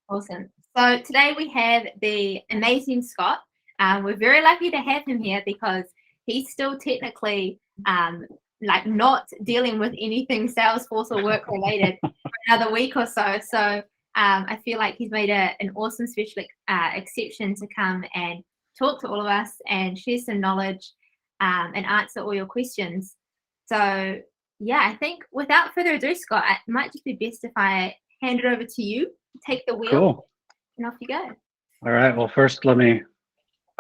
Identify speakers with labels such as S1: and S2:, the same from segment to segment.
S1: Awesome. So today we have the amazing Scott. We're very lucky to have him here because he's still technically like not dealing with anything Salesforce or work related for another week or so. So I feel like he's made an awesome special exception to come and talk to all of us and share some knowledge and answer all your questions. So yeah, I think without further ado, Scott, it might just be best if I hand it over to you. Take the wheel.
S2: Cool.
S1: And off you go.
S2: All right. Well, first, I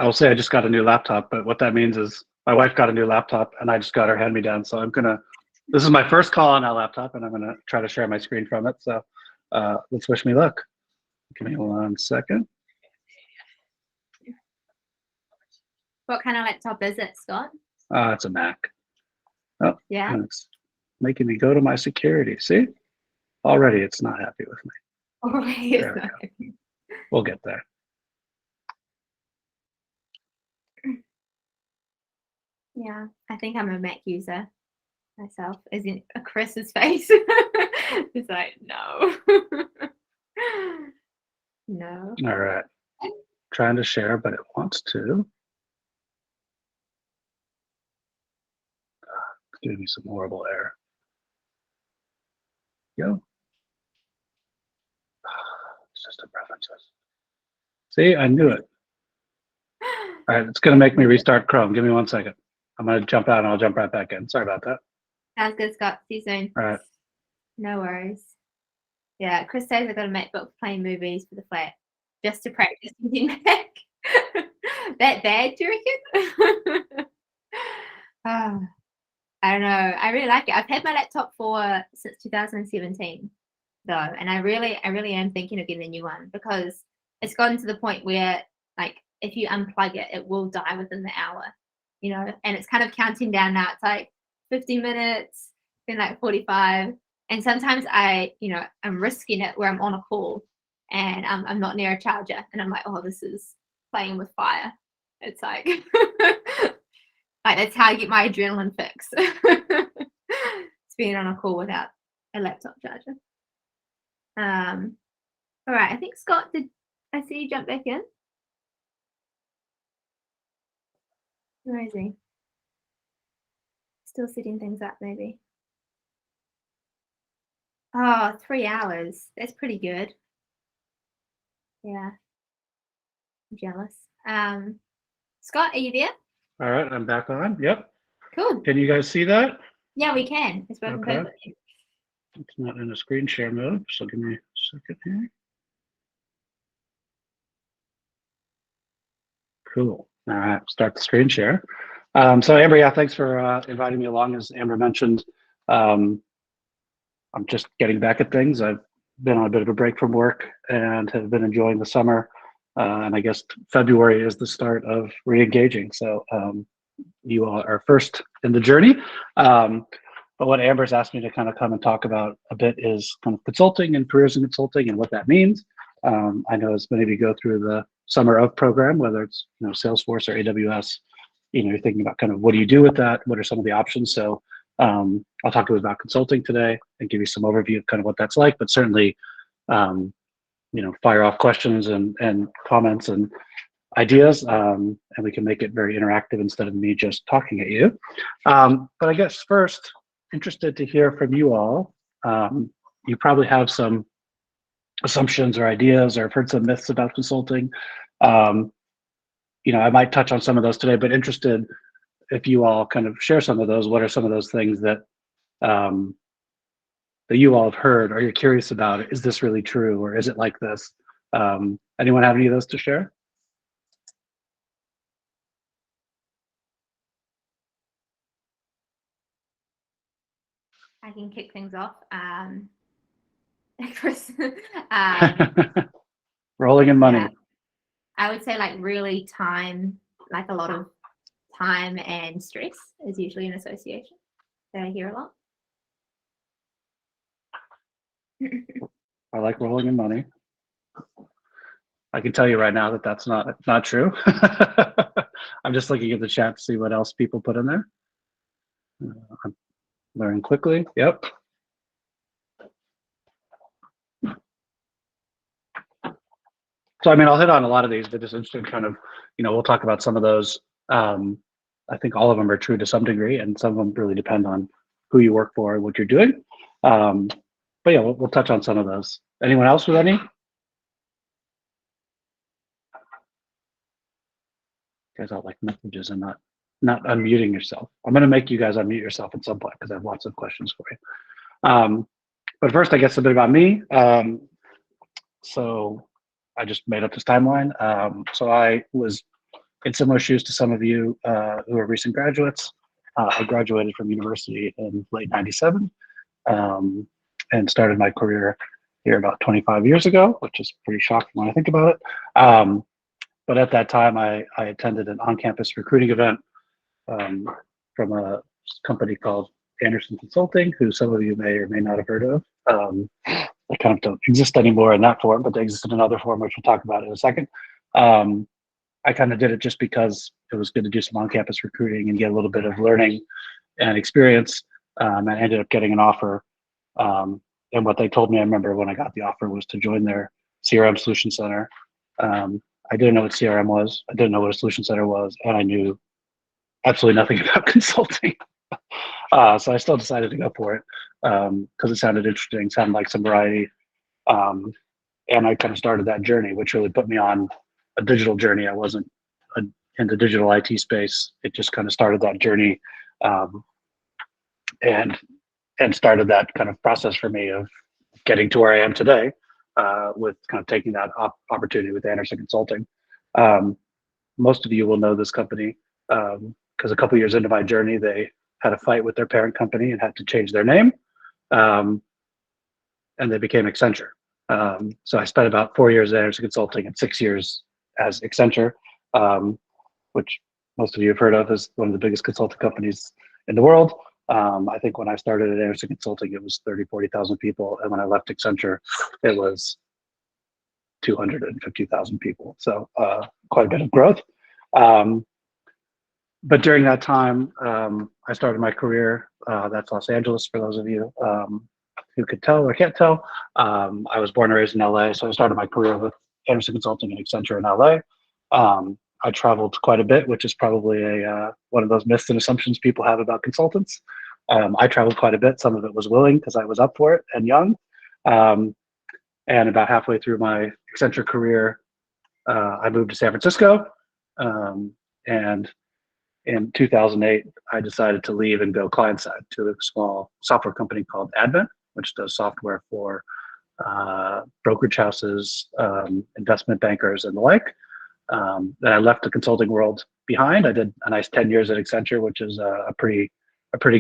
S2: will say I just got a new laptop, but what that means is my wife got a new laptop and I just got her hand-me-down. So this is my first call on that laptop and I'm going to try to share my screen from it. So let's wish me luck. Give me 1 second.
S1: What kind of laptop is it, Scott?
S2: It's a Mac. Oh,
S1: yeah.
S2: It's making me go to my security. See? Already it's not happy with me.
S1: Already it's not happy.
S2: We'll get there.
S1: Yeah, I think I'm a Mac user myself, as in Chris's face. It's like, no. No.
S2: All right. Trying to share, but it wants to. It's giving me some horrible error. Go. System preferences. See, I knew it. All right, it's going to make me restart Chrome. Give me 1 second. I'm going to jump out and I'll jump right back in. Sorry about that.
S1: Sounds good, Scott. See you soon.
S2: All right.
S1: No worries. Yeah, Chris says I got a MacBook playing movies for the flat just to practice using Mac. That bad, do you reckon? Oh, I don't know. I really like it. I've had my laptop since 2017, though, and I really am thinking of getting a new one because it's gotten to the point where, like, if you unplug it, it will die within the hour, you know. And it's kind of counting down now. It's like 50 minutes, then like 45. And sometimes I'm risking it where I'm on a call and I'm not near a charger and I'm like, oh, this is playing with fire. It's like, like that's how I get my adrenaline fix. It's being on a call without a laptop charger. All right, I think Scott, did I see you jump back in? Where is he? Still setting things up, maybe. Oh, 3 hours. That's pretty good. Yeah. I'm jealous. Scott, are you there?
S2: All right, I'm back on. Yep.
S1: Cool.
S2: Can you guys see that?
S1: Yeah, we can. It's working perfectly.
S2: It's not in a screen share mode, so give me a second here. Cool. All right, start the screen share. So Amber, yeah, thanks for inviting me along. As Amber mentioned, I'm just getting back at things. I've been on a bit of a break from work and have been enjoying the summer. And I guess February is the start of re-engaging. So you all are first in the journey. But what Amber's asked me to kind of come and talk about a bit is kind of consulting and careers in consulting and what that means. I know as many of you go through the Summer of program, whether it's Salesforce or AWS, you're thinking about kind of what do you do with that? What are some of the options? So I'll talk to you about consulting today and give you some overview of kind of what that's like, but certainly, fire off questions and comments and ideas, and we can make it very interactive instead of me just talking at you. But I guess first, interested to hear from you all. You probably have some assumptions or ideas or have heard some myths about consulting. I might touch on some of those today, but interested if you all kind of share some of those. What are some of those things that that you all have heard or you're curious about? Is this really true or is it like this? Anyone have any of those to share?
S1: I can kick things off. Chris,
S2: rolling in money.
S1: Yeah. I would say like really time, like a lot of time and stress is usually an association that I hear a lot.
S2: I like rolling in money. I can tell you right now that that's not true. I'm just looking at the chat to see what else people put in there. I'm learning quickly. Yep. So, I mean, I'll hit on a lot of these, but just interested kind of, we'll talk about some of those. I think all of them are true to some degree, and some of them really depend on who you work for and what you're doing. But yeah, we'll touch on some of those. Anyone else with any? Guys out like messages and not unmuting yourself. I'm going to make you guys unmute yourself at some point because I have lots of questions for you. But first, I guess a bit about me. So I just made up this timeline. So I was in similar shoes to some of you who are recent graduates. I graduated from university in late '97 and started my career here about 25 years ago, which is pretty shocking when I think about it. But at that time, I attended an on-campus recruiting event from a company called Anderson Consulting, who some of you may or may not have heard of. They kind of don't exist anymore in that form, but they exist in another form, which we'll talk about in a second. I kind of did it just because it was good to do some on-campus recruiting and get a little bit of learning and experience. I ended up getting an offer. And what they told me, I remember when I got the offer, was to join their CRM Solution Center. I didn't know what CRM was. I didn't know what a Solution Center was. And I knew absolutely nothing about consulting. So I still decided to go for it because it sounded interesting, sounded like some variety. And I kind of started that journey, which really put me on a digital journey. I wasn't in the digital IT space. It just kind of started that journey and started that kind of process for me of getting to where I am today with kind of taking that opportunity with Anderson Consulting. Most of you will know this company because a couple of years into my journey, they had a fight with their parent company and had to change their name, and they became Accenture. So I spent about 4 years at Anderson Consulting and 6 years as Accenture, which most of you have heard of as one of the biggest consulting companies in the world. I think when I started at Anderson Consulting, it was 30, 40,000 people. And when I left Accenture, it was 250,000 people. So quite a bit of growth. But during that time, I started my career. That's Los Angeles, for those of you who could tell or can't tell. I was born and raised in LA, so I started my career with Anderson Consulting and Accenture in LA. I traveled quite a bit, which is probably one of those myths and assumptions people have about consultants. I traveled quite a bit. Some of it was willing because I was up for it and young. And about halfway through my Accenture career, I moved to San Francisco. And in 2008, I decided to leave and go client side to a small software company called Advent, which does software for brokerage houses, investment bankers, and the like. Then I left the consulting world behind. I did a nice 10 years at Accenture, which is a pretty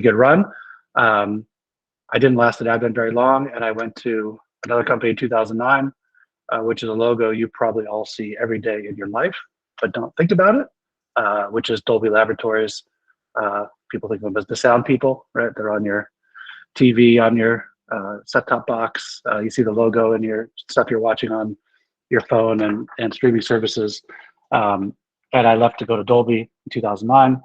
S2: good run. I didn't last at Advent very long, and I went to another company in 2009, which is a logo you probably all see every day in your life, but don't think about it, which is Dolby Laboratories. People think of them as the sound people, right? They're on your TV, on your set-top box. You see the logo in your stuff you're watching on your phone and streaming services. And I left to go to Dolby in 2009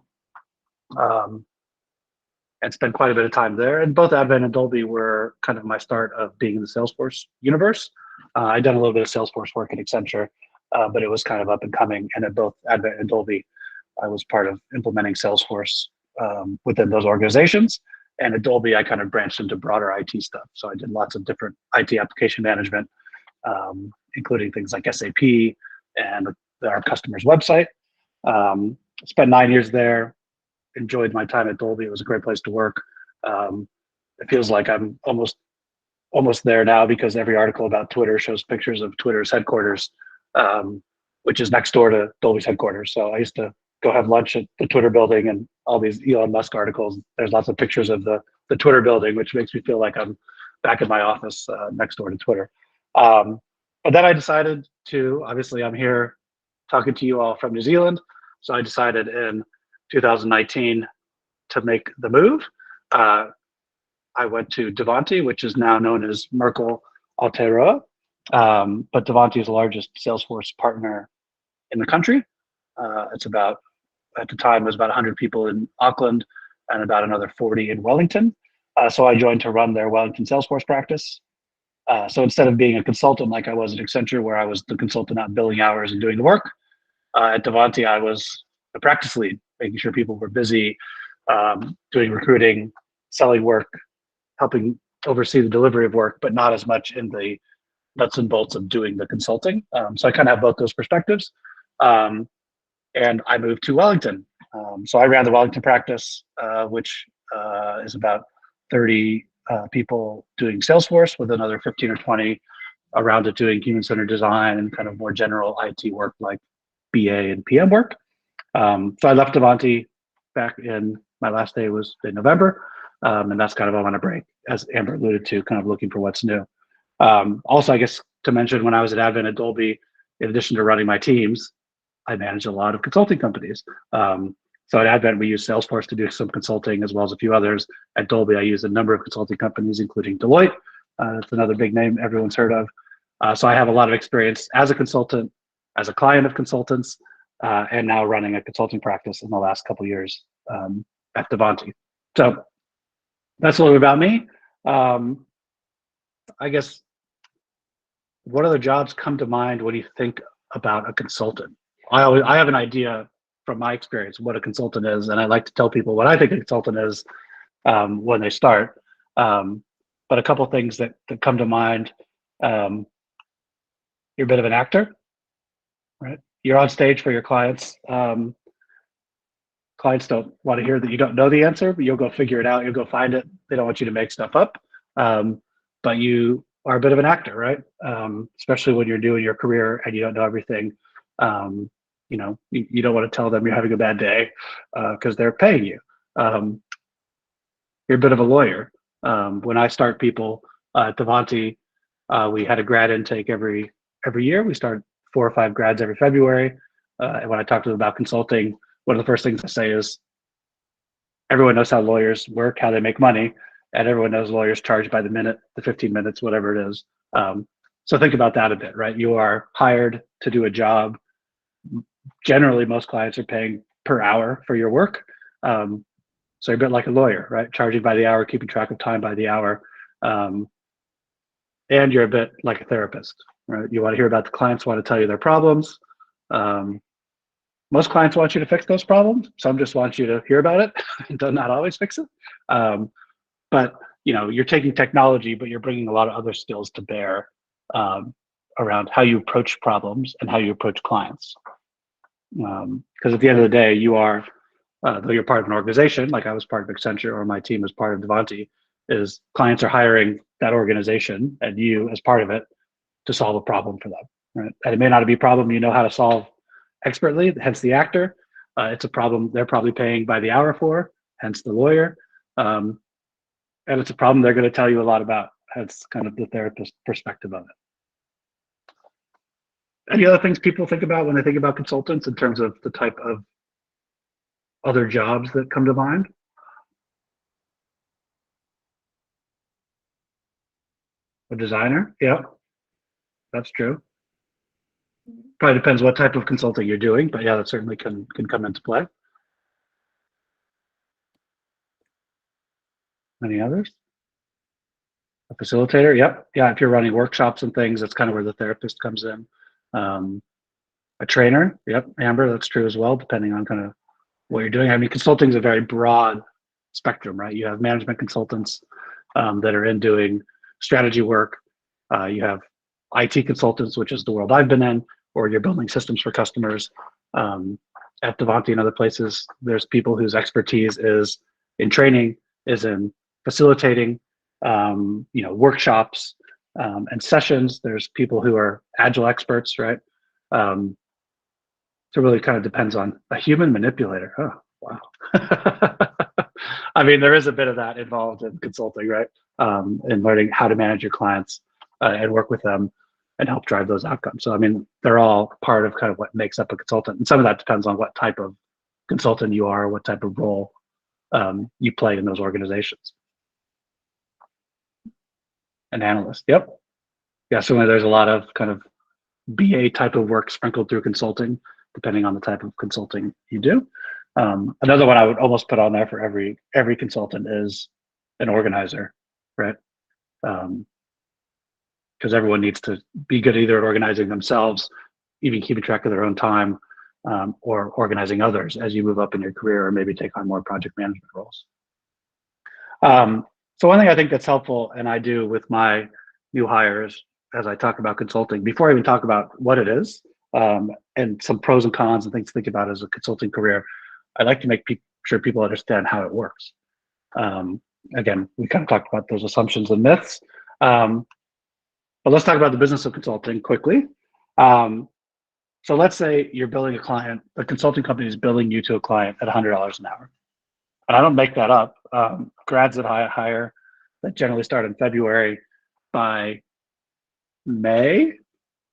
S2: and spent quite a bit of time there. And both Advent and Dolby were kind of my start of being in the Salesforce universe. I'd done a little bit of Salesforce work at Accenture, but it was kind of up and coming. And at both Advent and Dolby, I was part of implementing Salesforce within those organizations. And at Dolby, I kind of branched into broader IT stuff. So I did lots of different IT application management, including things like SAP and our customer's website. Spent 9 years there, enjoyed my time at Dolby. It was a great place to work. It feels like I'm almost there now because every article about Twitter shows pictures of Twitter's headquarters, which is next door to Dolby's headquarters. So I used to go have lunch at the Twitter building, and all these Elon Musk articles. There's lots of pictures of the Twitter building, which makes me feel like I'm back in my office next door to Twitter. But then I decided to, obviously I'm here talking to you all from New Zealand. So I decided in 2019 to make the move. I went to Davanti, which is now known as Merkle Aotearoa. But Davanti is the largest Salesforce partner in the country. It's about, at the time, it was about 100 people in Auckland and about another 40 in Wellington. So I joined to run their Wellington Salesforce practice. So instead of being a consultant like I was at Accenture, where I was the consultant out billing hours and doing the work, at Davanti, I was a practice lead, making sure people were busy, doing recruiting, selling work, helping oversee the delivery of work, but not as much in the nuts and bolts of doing the consulting. So I kind of have both those perspectives. And I moved to Wellington. So I ran the Wellington practice, which is about 30 people doing Salesforce, with another 15 or 20 around it doing human-centered design and kind of more general IT work like BA and PM work. So I left Davanti back in, my last day was in November, and that's kind of on a break, as Amber alluded to, kind of looking for what's new. Also, I guess to mention, when I was at Advent at Dolby, in addition to running my teams, I manage a lot of consulting companies. So at Advent, we use Salesforce to do some consulting, as well as a few others. At Dolby, I use a number of consulting companies, including Deloitte. That's another big name everyone's heard of. So I have a lot of experience as a consultant, as a client of consultants, and now running a consulting practice in the last couple of years at Davanti. So that's a little bit about me. I guess, what other jobs come to mind when you think about a consultant? I have an idea from my experience what a consultant is, and I like to tell people what I think a consultant is when they start. But a couple things that come to mind: you're a bit of an actor, right? You're on stage for your clients. Clients don't want to hear that you don't know the answer, but you'll go figure it out. You'll go find it. They don't want you to make stuff up. But you are a bit of an actor, right? Especially when you're doing your career and you don't know everything. You know, you don't want to tell them you're having a bad day because they're paying you. You're a bit of a lawyer. When I start people at Davanti, we had a grad intake every year. We start 4 or 5 grads every February. And when I talk to them about consulting, one of the first things I say is, everyone knows how lawyers work, how they make money, and everyone knows lawyers charge by the minute, the 15 minutes, whatever it is. So think about that a bit, right? You are hired to do a job. Generally, most clients are paying per hour for your work. So you're a bit like a lawyer, right? Charging by the hour, keeping track of time by the hour. And you're a bit like a therapist, right? You want to hear about the clients, want to tell you their problems. Most clients want you to fix those problems. Some just want you to hear about it and do not always fix it. But you know, you're taking technology, but you're bringing a lot of other skills to bear around how you approach problems and how you approach clients. Because at the end of the day, you are, though you're part of an organization, like I was part of Accenture, or my team was part of Davanti, is clients are hiring that organization and you as part of it to solve a problem for them, right? And it may not be a problem you know how to solve expertly, hence the actor. It's a problem they're probably paying by the hour for, hence the lawyer. And it's a problem they're going to tell you a lot about, hence kind of the therapist perspective of it. Any other things people think about when they think about consultants in terms of the type of other jobs that come to mind? A designer? Yeah, that's true. Probably depends what type of consulting you're doing, but yeah, that certainly can come into play. Any others? A facilitator? Yep. Yeah, if you're running workshops and things, that's kind of where the therapist comes in. A trainer? Yep, Amber, that's true as well, depending on kind of what you're doing. I mean, consulting is a very broad spectrum, right? You have management consultants that are in doing strategy work. You have IT consultants, which is the world I've been in, or you're building systems for customers. At Davanti and other places, there's people whose expertise is in training, is in facilitating, workshops and sessions. There's people who are agile experts, right? So it really kind of depends on a human manipulator. Oh, wow. I mean, there is a bit of that involved in consulting, right? In learning how to manage your clients and work with them and help drive those outcomes. So, I mean, they're all part of kind of what makes up a consultant. And some of that depends on what type of consultant you are, what type of role you play in those organizations. An analyst, yep. Yeah, certainly there's a lot of kind of BA type of work sprinkled through consulting, depending on the type of consulting you do. Another one I would almost put on there for every consultant is an organizer, right? because everyone needs to be good either at organizing themselves, even keeping track of their own time, or organizing others as you move up in your career or maybe take on more project management roles. So one thing I think that's helpful, and I do with my new hires as I talk about consulting, before I even talk about what it is, and some pros and cons and things to think about as a consulting career, I like to make sure people understand how it works. Again, we kind of talked about those assumptions and myths, but let's talk about the business of consulting quickly. So let's say you're billing a client, the consulting company is billing you to a client at $100 an hour. And I don't make that up. Grads that I hire that generally start in February, by May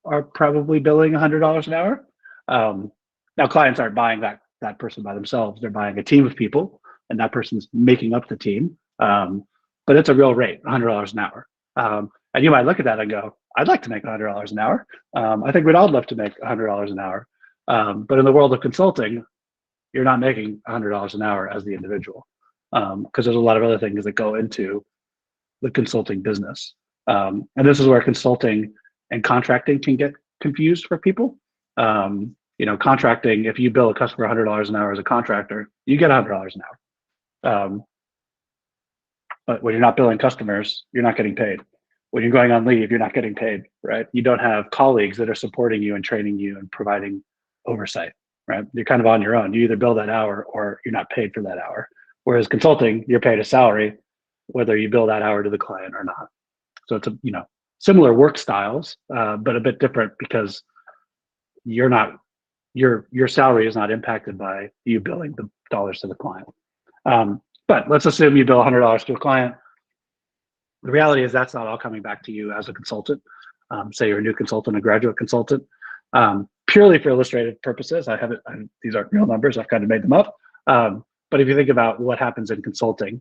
S2: are probably billing $100 an hour. Now clients aren't buying that person by themselves. They're buying a team of people, and that person's making up the team. But it's a real rate, $100 an hour. And you might look at that and go, I'd like to make $100 an hour. I think we'd all love to make $100 an hour. But in the world of consulting, you're not making $100 an hour as the individual, because there's a lot of other things that go into the consulting business. And this is where consulting and contracting can get confused for people. Contracting, if you bill a customer $100 an hour as a contractor, you get $100 an hour. But when you're not billing customers, you're not getting paid. When you're going on leave, you're not getting paid, right? You don't have colleagues that are supporting you and training you and providing oversight, right? You're kind of on your own. You either bill that hour or you're not paid for that hour. Whereas consulting, you're paid a salary, whether you bill that hour to the client or not. So it's similar work styles, but a bit different because your salary is not impacted by you billing the dollars to the client. But let's assume you bill $100 to a client. The reality is that's not all coming back to you as a consultant. Say you're a new consultant, a graduate consultant. Purely for illustrative purposes, these aren't real numbers. I've kind of made them up. But if you think about what happens in consulting,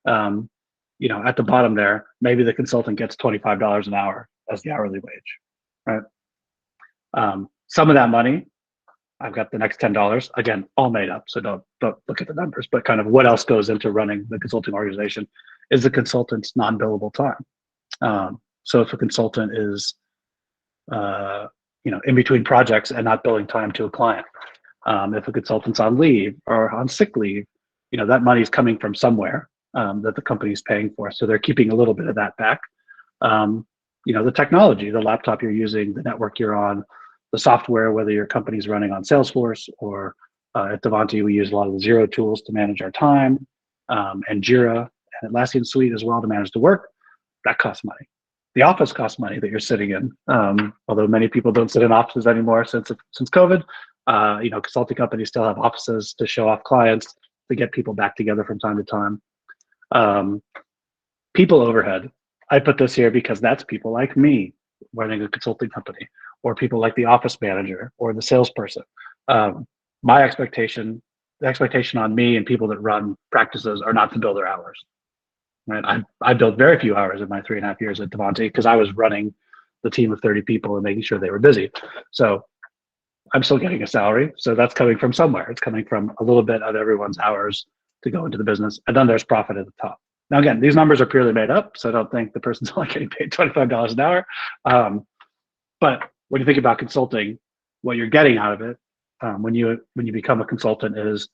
S2: at the bottom there, maybe the consultant gets $25 an hour as the hourly wage, right? Some of that money, I've got the next $10, again, all made up. So don't look at the numbers, but kind of what else goes into running the consulting organization is the consultant's non-billable time. So if a consultant is, in between projects and not billing time to a client, if a consultant's on leave or on sick leave, that money is coming from somewhere that the company is paying for. So they're keeping a little bit of that back. The technology, the laptop you're using, the network you're on, the software, whether your company's running on Salesforce or at Davanti, we use a lot of the Xero tools to manage our time, and Jira and Atlassian Suite as well to manage the work. That costs money. The office costs money that you're sitting in. Although many people don't sit in offices anymore since COVID. Consulting companies still have offices to show off clients, to get people back together from time to time. People overhead. I put this here because that's people like me running a consulting company, or people like the office manager or the salesperson. The expectation on me and people that run practices are not to bill their hours. Right? I built very few hours in my 3.5 years at Davanti because I was running the team of 30 people and making sure they were busy. So I'm still getting a salary. So that's coming from somewhere. It's coming from a little bit of everyone's hours to go into the business. And then there's profit at the top. Now, again, these numbers are purely made up. So I don't think the person's only getting paid $25 an hour. But when you think about consulting, what you're getting out of it, when you become a consultant, is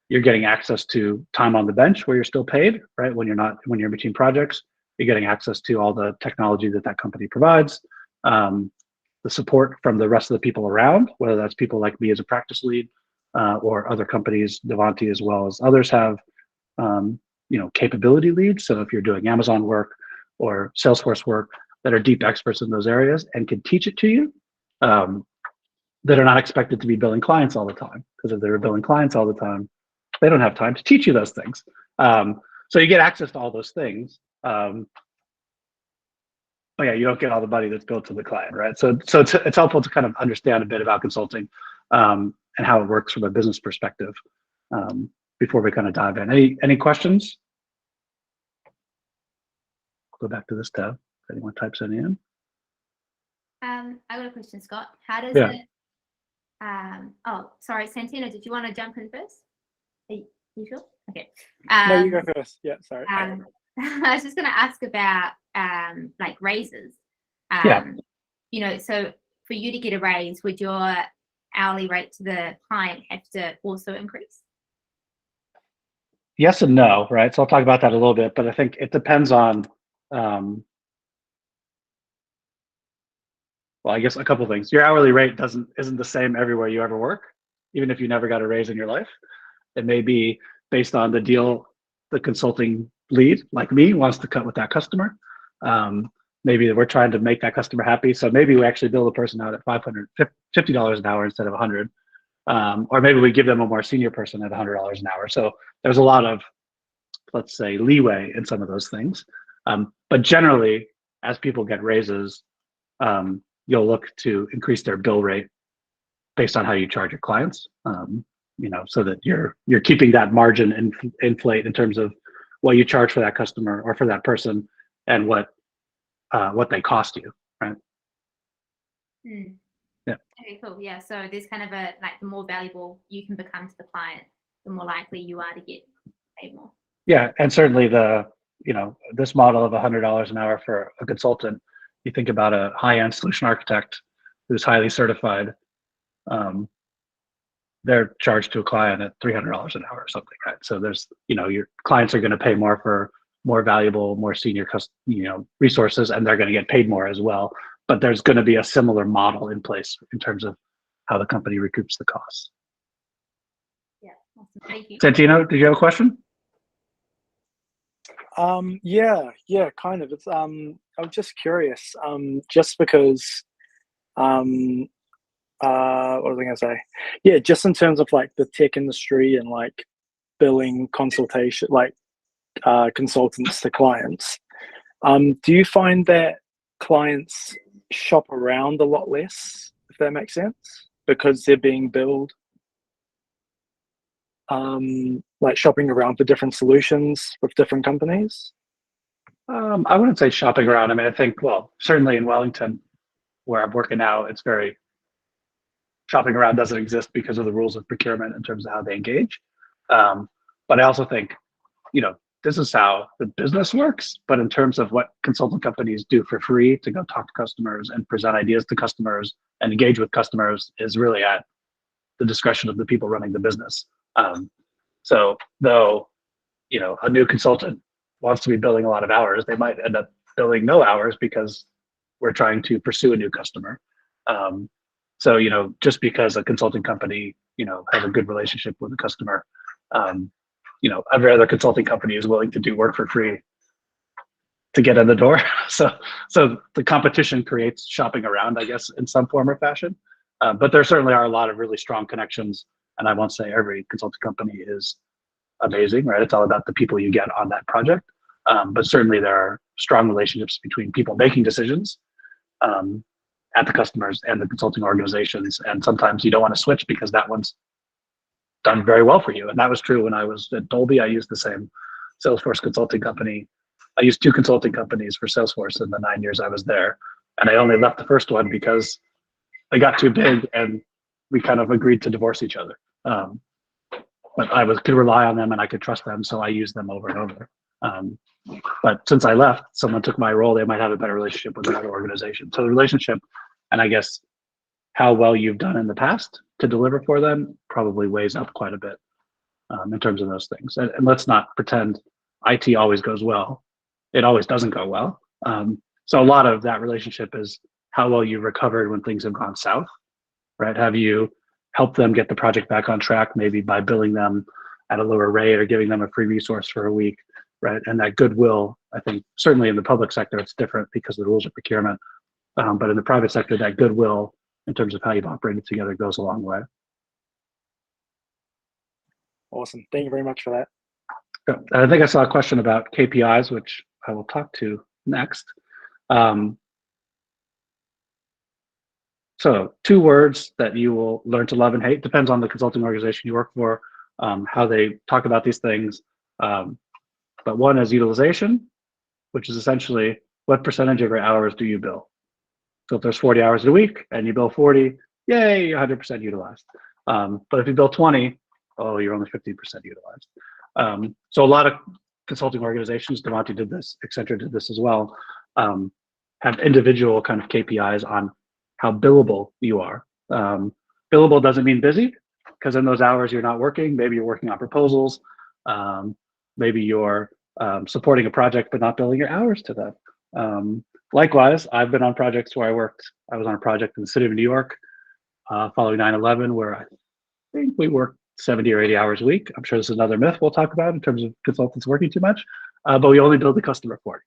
S2: you're getting access to time on the bench where you're still paid, right? When you're between projects, you're getting access to all the technology that company provides, the support from the rest of the people around, whether that's people like me as a practice lead, or other companies, Davanti as well as others have, capability leads. So if you're doing Amazon work or Salesforce work that are deep experts in those areas and can teach it to you, that are not expected to be billing clients all the time. Because if they're billing clients all the time, they don't have time to teach you those things. So you get access to all those things. But yeah, you don't get all the money that's billed to the client, right? So it's helpful to kind of understand a bit about consulting, and how it works from a business perspective, before we kind of dive in. Any questions? Go back to this tab if anyone types any in.
S1: I got a question, Scott. How does
S2: Yeah.
S1: it? Oh, sorry, Santino, did you want to jump in first? Are you sure? Okay.
S3: No, you go first. Yeah, sorry.
S1: I was just going to ask about like raises.
S2: Yeah.
S1: So for you to get a raise, would your hourly rate to the client have to also increase?
S2: Yes and no, right? So I'll talk about that a little bit, but I think it depends on, well, I guess a couple of things. Your hourly rate isn't the same everywhere you ever work, even if you never got a raise in your life. It may be based on the deal the consulting lead, like me, wants to cut with that customer. Maybe we're trying to make that customer happy, so maybe we actually bill the person out at $550 an hour instead of 100. Or maybe we give them a more senior person at $100 an hour. So there's a lot of, let's say, leeway in some of those things. But generally, as people get raises, you'll look to increase their bill rate based on how you charge your clients. So that you're keeping that margin inflate in terms of what you charge for that customer or for that person, and what they cost you, right? Yeah.
S1: Okay, cool. Yeah. So there's kind of the more valuable you can become to the client, the more likely you are to get paid more.
S2: Yeah, and certainly this model of $100 an hour for a consultant, you think about a high-end solution architect who's highly certified, they're charged to a client at $300 an hour or something, right? So there's, your clients are going to pay more for more valuable, more senior, resources, and they're going to get paid more as well. But there's going to be a similar model in place in terms of how the company recoups the costs.
S1: Yeah, awesome. Thank you.
S2: Santino, did you have a question?
S3: Yeah, kind of. It's I was just curious, just because what was I gonna say? Yeah, just in terms of like the tech industry and like billing consultation, like consultants to clients. Do you find that clients shop around a lot less, if that makes sense, because they're being billed? Like shopping around for different solutions with different companies?
S2: I wouldn't say shopping around. I mean, I think, well, certainly in Wellington, where I'm working now, it's very, shopping around doesn't exist because of the rules of procurement in terms of how they engage. But I also think, this is how the business works. But in terms of what consulting companies do for free to go talk to customers and present ideas to customers and engage with customers is really at the discretion of the people running the business. So though, a new consultant wants to be billing a lot of hours, they might end up billing no hours because we're trying to pursue a new customer. So, just because a consulting company, has a good relationship with the customer, every other consulting company is willing to do work for free to get in the door. So the competition creates shopping around, I guess, in some form or fashion. But there certainly are a lot of really strong connections. And I won't say every consulting company is amazing, right? It's all about the people you get on that project. But certainly there are strong relationships between people making decisions at the customers and the consulting organizations. And sometimes you don't want to switch because that one's done very well for you. And that was true when I was at Dolby. I used the same Salesforce consulting company. I used 2 consulting companies for Salesforce in the 9 years I was there. And I only left the first one because they got too big and we kind of agreed to divorce each other. But I could rely on them and I could trust them, so I used them over and over. But since I left, someone took my role, they might have a better relationship with another organization. So the relationship, and I guess how well you've done in the past to deliver for them, probably weighs up quite a bit in terms of those things. And let's not pretend IT always goes well. It always doesn't go well. So a lot of that relationship is how well you recovered when things have gone south, right? Have you helped them get the project back on track, maybe by billing them at a lower rate or giving them a free resource for a week, right? And that goodwill, I think, certainly in the public sector, it's different because of the rules of procurement. But in the private sector, that goodwill in terms of how you've operated together goes a long way.
S3: Awesome. Thank you very much for that.
S2: I think I saw a question about KPIs, which I will talk to next. So 2 words that you will learn to love and hate, depends on the consulting organization you work for, how they talk about these things. But one is utilization, which is essentially what percentage of your hours do you bill? So if there's 40 hours a week and you bill 40, yay, you're 100% utilized. But if you bill 20, oh, you're only 50% utilized. So a lot of consulting organizations, Davanti did this, Accenture did this as well, have individual kind of KPIs on how billable you are. Billable doesn't mean busy, because in those hours you're not working. Maybe you're working on proposals. Maybe you're supporting a project but not billing your hours to that. Likewise, I've been on projects where I was on a project in the city of New York following 9/11, where I think we worked 70 or 80 hours a week. I'm sure this is another myth we'll talk about in terms of consultants working too much, but we only billed the customer for it.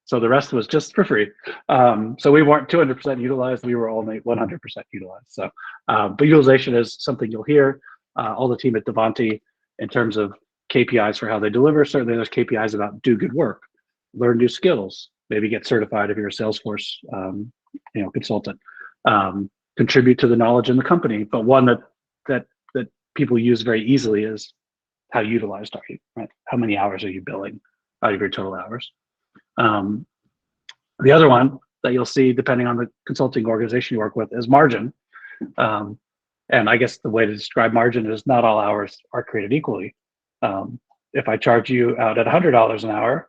S2: So the rest was just for free. So we weren't 200% utilized. We were only 100% utilized. So, but utilization is something you'll hear. All the team at Davanti, in terms of KPIs for how they deliver, certainly there's KPIs about do good work, learn new skills, maybe get certified if you're a Salesforce consultant, contribute to the knowledge in the company. But one that people use very easily is how utilized are you, right? How many hours are you billing out of your total hours? The other one that you'll see, depending on the consulting organization you work with, is margin. And I guess the way to describe margin is not all hours are created equally. If I charge you out at $100 an hour,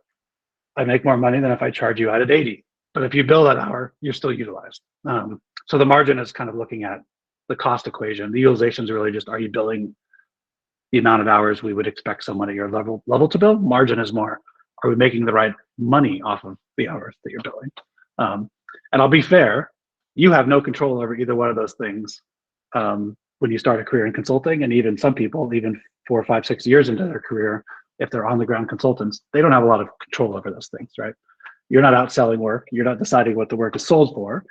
S2: I make more money than if I charge you out at 80. But if you bill that hour, you're still utilized. So the margin is kind of looking at the cost equation. The utilization is really just, are you billing the amount of hours we would expect someone at your level to bill? Margin is more, are we making the right money off of the hours that you're billing? And I'll be fair, you have no control over either one of those things when you start a career in consulting. And even some people, even 4, 5, 6 years into their career, if they're on the ground consultants, they don't have a lot of control over those things, right? You're not out selling work. You're not deciding what the work is sold for,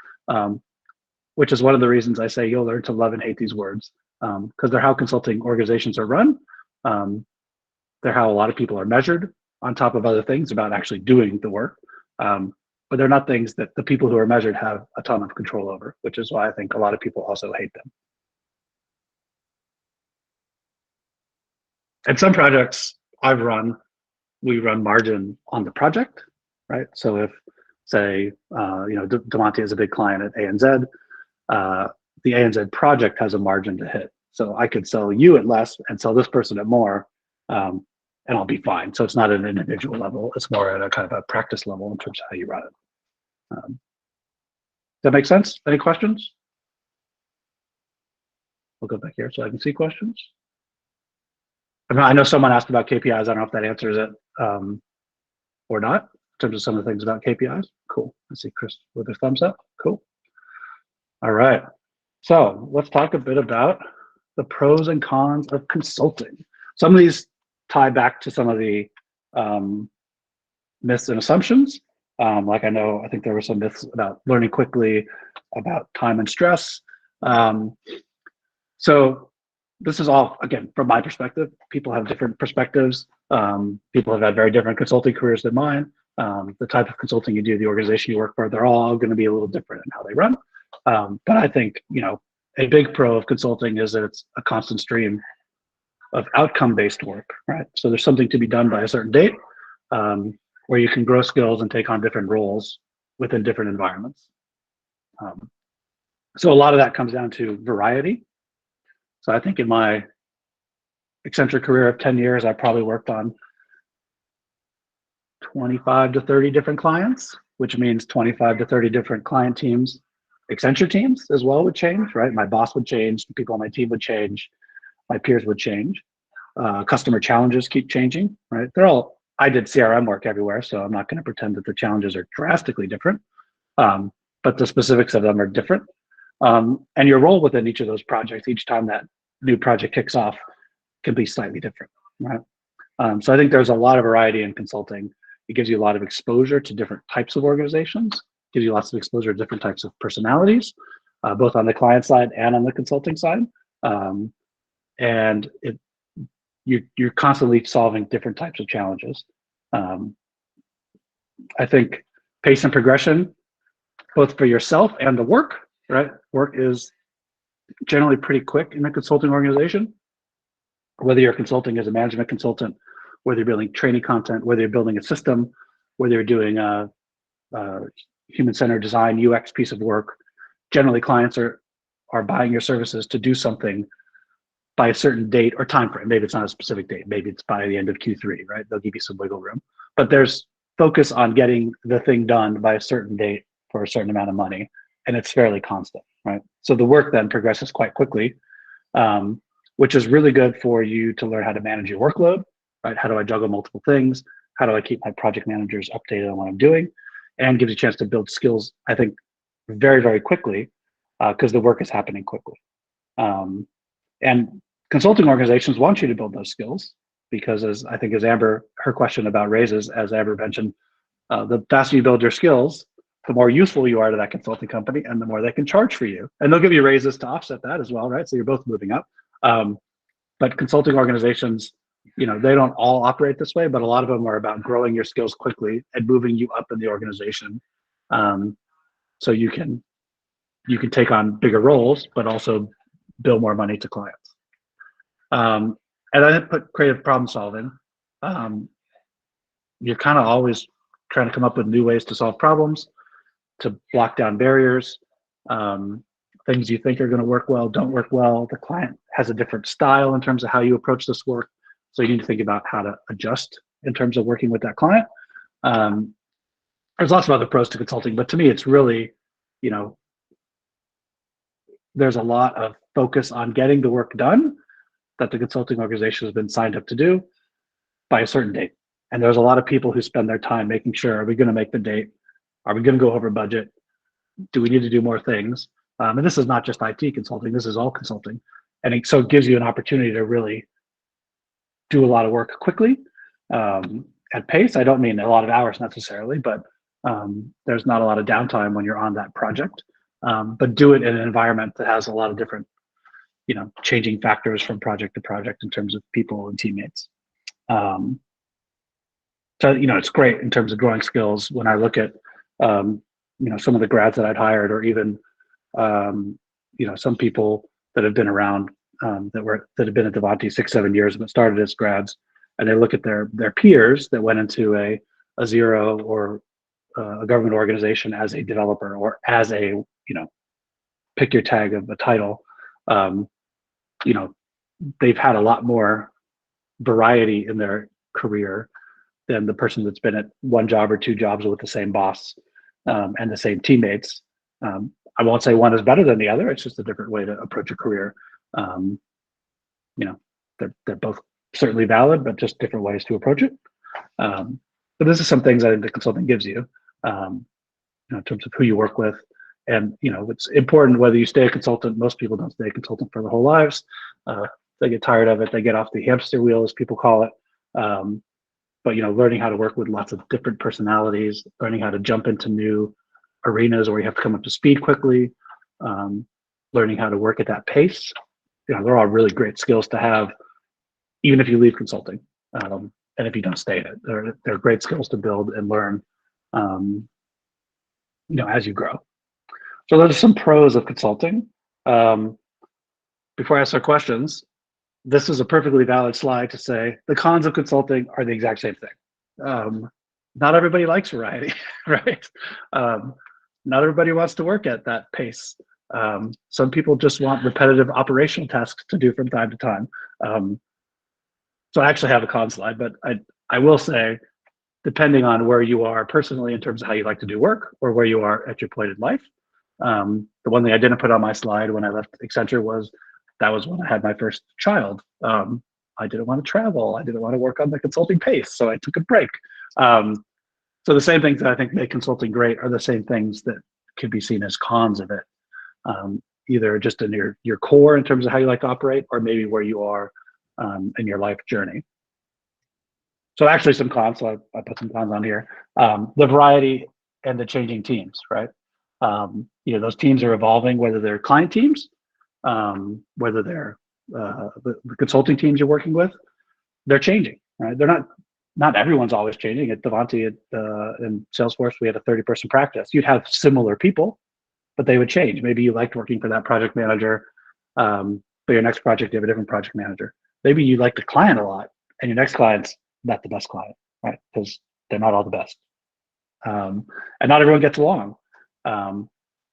S2: which is one of the reasons I say you'll learn to love and hate these words, because they're how consulting organizations are run. They're how a lot of people are measured, on top of other things about actually doing the work. But they're not things that the people who are measured have a ton of control over, which is why I think a lot of people also hate them. And some projects I've run, we run margin on the project, right? So if, say, Davanti is a big client at ANZ, the ANZ project has a margin to hit. So I could sell you at less and sell this person at more, and I'll be fine. So it's not at an individual level. It's more at a kind of a practice level in terms of how you run it. Does that make sense? Any questions? We'll go back here so I can see questions. I know someone asked about KPIs. I don't know if that answers it or not, in terms of some of the things about KPIs. Cool. I see Chris with a thumbs up. Cool. All right. So let's talk a bit about the pros and cons of consulting. Some of these tie back to some of the myths and assumptions. Like I think there were some myths about learning quickly, about time and stress. So this is all, again, from my perspective. People have different perspectives. People have had very different consulting careers than mine. The type of consulting you do, the organization you work for, they're all going to be a little different in how they run. But I think, a big pro of consulting is that it's a constant stream of outcome-based work, right? So there's something to be done by a certain date, where you can grow skills and take on different roles within different environments. So a lot of that comes down to variety. So I think in my eccentric career of 10 years, I probably worked on 25 to 30 different clients, which means 25 to 30 different client teams. Accenture teams as well would change, right? My boss would change, the people on my team would change, my peers would change. Customer challenges keep changing, right? I did CRM work everywhere, so I'm not going to pretend that the challenges are drastically different, but the specifics of them are different. And your role within each of those projects, each time that new project kicks off, can be slightly different, right? So I think there's a lot of variety in consulting. It gives you a lot of exposure to different types of organizations, gives you lots of exposure to different types of personalities, both on the client side and on the consulting side. And you're constantly solving different types of challenges. I think pace and progression, both for yourself and the work, right? Work is generally pretty quick in a consulting organization, whether you're consulting as a management consultant, whether you're building training content, whether you're building a system, whether you're doing a human-centered design, UX piece of work. Generally, clients are buying your services to do something by a certain date or time frame. Maybe it's not a specific date. Maybe it's by the end of Q3, right? They'll give you some wiggle room. But there's focus on getting the thing done by a certain date for a certain amount of money, and it's fairly constant, right? So the work then progresses quite quickly, which is really good for you to learn how to manage your workload, right? How do I juggle multiple things? How do I keep my project managers updated on what I'm doing? And gives you a chance to build skills, I think, very, very quickly, because the work is happening quickly. And consulting organizations want you to build those skills because, as Amber, her question about raises, as Amber mentioned, the faster you build your skills, the more useful you are to that consulting company and the more they can charge for you. And they'll give you raises to offset that as well, right? So you're both moving up. But consulting organizations, they don't all operate this way, but a lot of them are about growing your skills quickly and moving you up in the organization. So you can take on bigger roles, but also bill more money to clients. And then put creative problem solving. You're kind of always trying to come up with new ways to solve problems, to block down barriers. Things you think are going to work well don't work well. The client has a different style in terms of how you approach this work. So you need to think about how to adjust in terms of working with that client. There's lots of other pros to consulting, but to me, it's really, there's a lot of focus on getting the work done that the consulting organization has been signed up to do by a certain date. And there's a lot of people who spend their time making sure, are we going to make the date? Are we going to go over budget? Do we need to do more things? And this is not just IT consulting, this is all consulting. And so it gives you an opportunity to really do a lot of work quickly at pace. I don't mean a lot of hours necessarily, but there's not a lot of downtime when you're on that project. But do it in an environment that has a lot of different, changing factors from project to project in terms of people and teammates. So, it's great in terms of growing skills. When I look at, some of the grads that I'd hired, or even, some people that have been around that have been at Davanti 6-7 years, but started as grads, and they look at their peers that went into a Xero or a government organization as a developer, or as a, pick your tag of a title. They've had a lot more variety in their career than the person that's been at one job or two jobs with the same boss and the same teammates. I won't say one is better than the other. It's just a different way to approach a career. They're both certainly valid, but just different ways to approach it. But this is some things I think the consulting gives you, in terms of who you work with. And, it's important whether you stay a consultant. Most people don't stay a consultant for their whole lives. They get tired of it. They get off the hamster wheel, as people call it. But, learning how to work with lots of different personalities, learning how to jump into new arenas where you have to come up to speed quickly, learning how to work at that pace. They're all really great skills to have, even if you leave consulting. And if you don't stay in it, they're great skills to build and learn, as you grow. So those are some pros of consulting. Before I ask our questions, this is a perfectly valid slide to say the cons of consulting are the exact same thing. Not everybody likes variety, right? Not everybody wants to work at that pace. Some people just want repetitive operational tasks to do from time to time. So I actually have a con slide, but I will say, depending on where you are personally in terms of how you like to do work, or where you are at your point in life. The one thing I didn't put on my slide when I left Accenture was when I had my first child. I didn't want to travel. I didn't want to work on the consulting pace, so I took a break. So the same things that I think make consulting great are the same things that could be seen as cons of it, either just in your core in terms of how you like to operate, or maybe where you are in your life journey. So actually some cons, so I put some cons on here. The variety and the changing teams, right? Those teams are evolving, whether they're client teams, whether they're the consulting teams you're working with, they're changing, right? They're not everyone's always changing. At Davanti, in Salesforce, we had a 30-person practice. You'd have similar people, but they would change. Maybe you liked working for that project manager, but your next project, you have a different project manager. Maybe you like the client a lot, and your next client's not the best client, right? Because they're not all the best. And not everyone gets along.